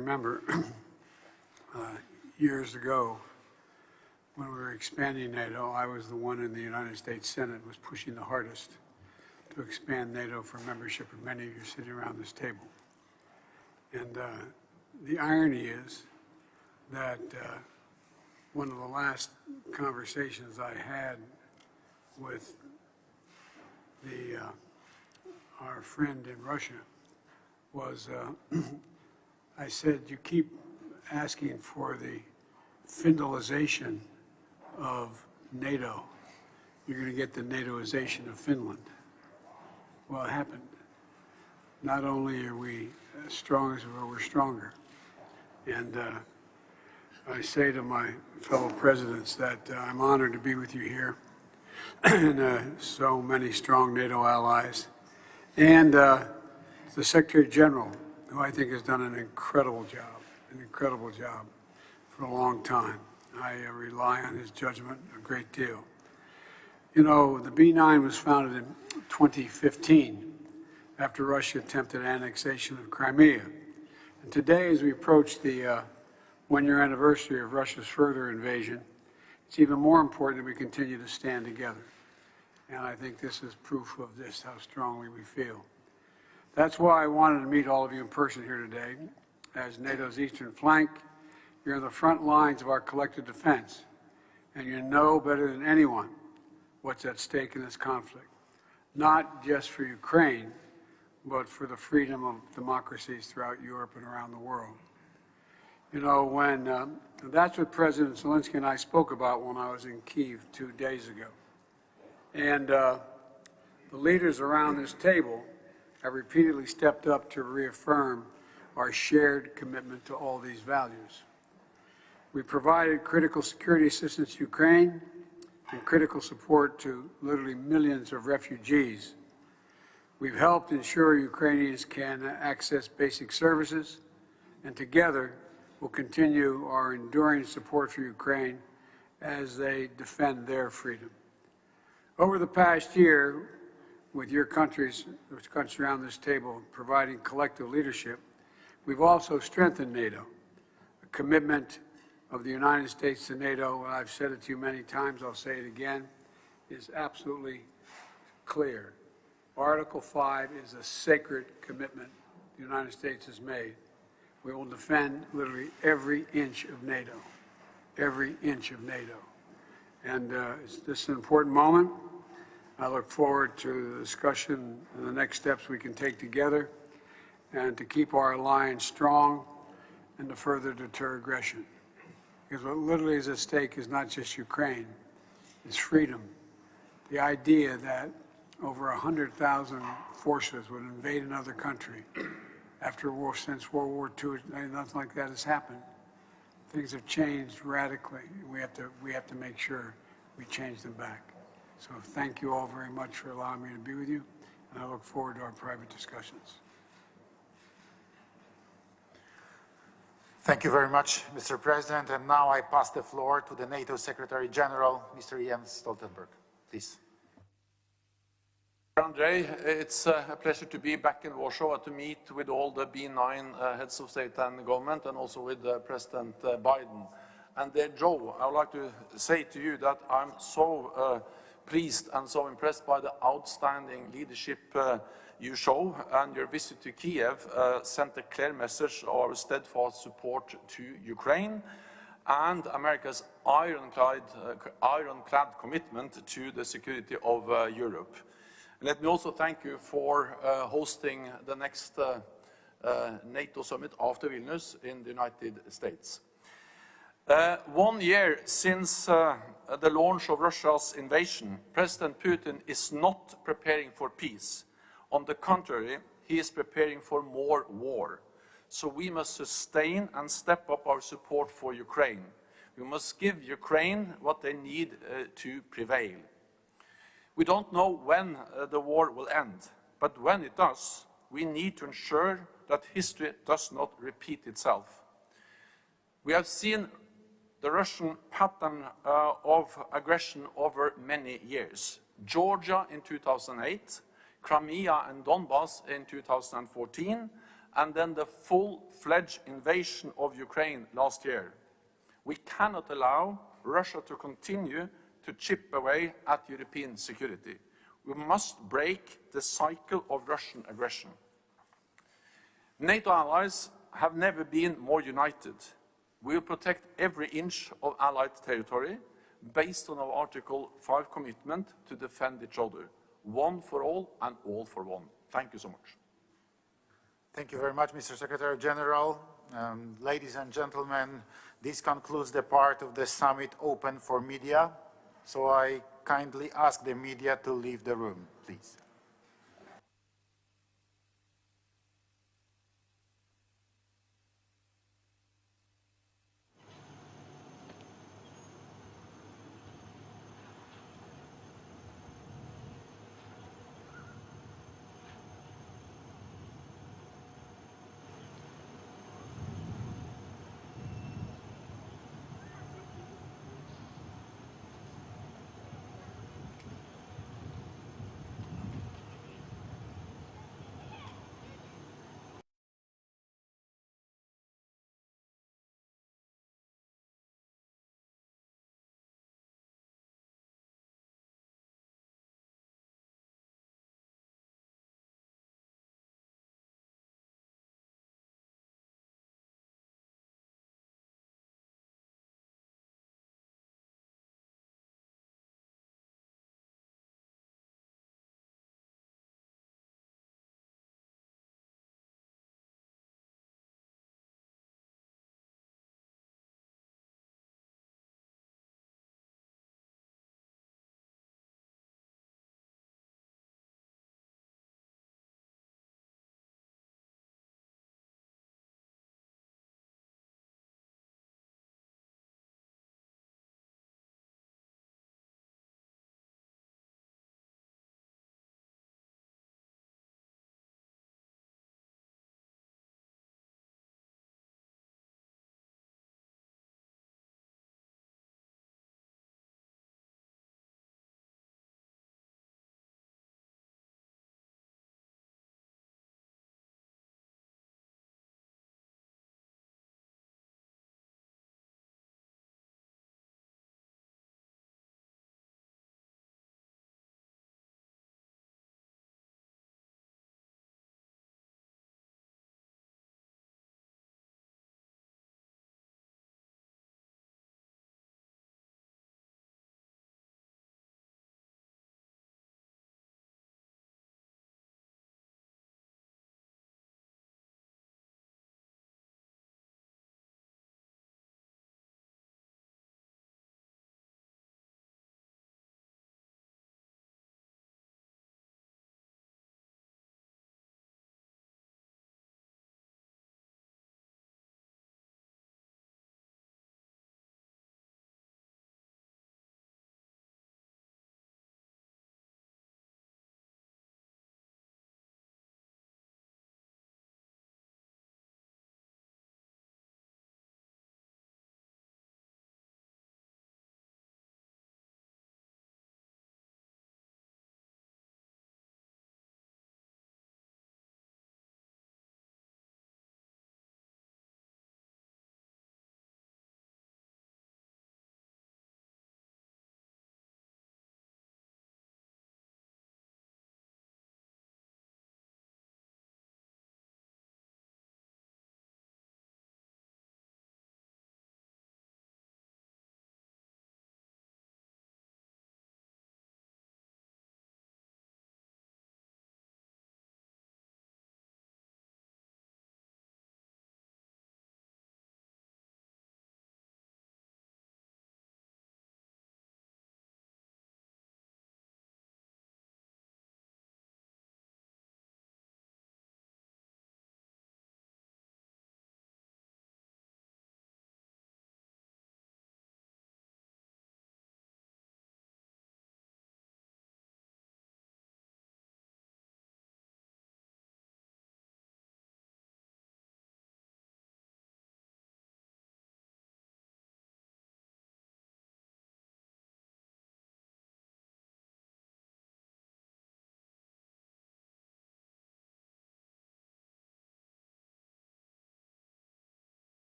remember years ago when we were expanding NATO, I was the one in the United States Senate was pushing the hardest to expand NATO for membership, and many of you sitting around this table. And the irony is that one of the last conversations I had with our friend in Russia was, I said, you keep asking for the Finlandization of NATO. You're going to get the NATOization of Finland. Well, it happened. Not only are we as strong as we're stronger. And I say to my fellow presidents that I'm honored to be with you here and so many strong NATO allies. And the Secretary General, who I think has done an incredible job for a long time. I rely on his judgment a great deal. You know, the B9 was founded in 2015 after Russia attempted annexation of Crimea. And today, as we approach the one-year anniversary of Russia's further invasion, it's even more important that we continue to stand together. And I think this is proof of this, how strongly we feel. That's why I wanted to meet all of you in person here today. As NATO's eastern flank, you're in the front lines of our collective defense, and you know better than anyone what's at stake in this conflict, not just for Ukraine, but for the freedom of democracies throughout Europe and around the world. You know, that's what President Zelensky and I spoke about when I was in Kyiv 2 days ago. And the leaders around this table have repeatedly stepped up to reaffirm our shared commitment to all these values. We provided critical security assistance to Ukraine and critical support to literally millions of refugees. We've helped ensure Ukrainians can access basic services, and together we'll continue our enduring support for Ukraine as they defend their freedom. Over the past year, with your countries around this table providing collective leadership, we've also strengthened NATO. The commitment of the United States to NATO, and I've said it to you many times, I'll say it again, is absolutely clear. Article 5 is a sacred commitment the United States has made. We will defend literally every inch of NATO, every inch of NATO. And this is an important moment. I look forward to the discussion and the next steps we can take together and to keep our alliance strong and to further deter aggression. Because what literally is at stake is not just Ukraine, it's freedom. The idea that over 100,000 forces would invade another country after war, since World War II, nothing like that has happened. Things have changed radically. We have to make sure we change them back. So thank you all very much for allowing me to be with you, and I look forward to our private discussions. Thank you very much, Mr. President. And now I pass the floor to the NATO Secretary General, Mr. Jens Stoltenberg. Please. Andrei, it's a pleasure to be back in Warsaw to meet with all the B9 heads of state and government, and also with President Biden. And Joe, I would like to say to you that I'm so pleased and so impressed by the outstanding leadership you show, and your visit to Kiev sent a clear message of our steadfast support to Ukraine and America's ironclad commitment to the security of Europe. Let me also thank you for hosting the next NATO summit after Vilnius in the United States. 1 year since the launch of Russia's invasion, President Putin is not preparing for peace. On the contrary, he is preparing for more war. So we must sustain and step up our support for Ukraine. We must give Ukraine what they need to prevail. We don't know when the war will end, but when it does, we need to ensure that history does not repeat itself. We have seen the Russian pattern of aggression over many years. Georgia in 2008, Crimea and Donbass in 2014, and then the full-fledged invasion of Ukraine last year. We cannot allow Russia to continue to chip away at European security. We must break the cycle of Russian aggression. NATO allies have never been more united. We will protect every inch of allied territory based on our Article 5 commitment to defend each other, one for all and all for one. Thank you so much. Thank you very much, Mr. Secretary General. Ladies and gentlemen, this concludes the part of the summit open for media. So I kindly ask the media to leave the room, please.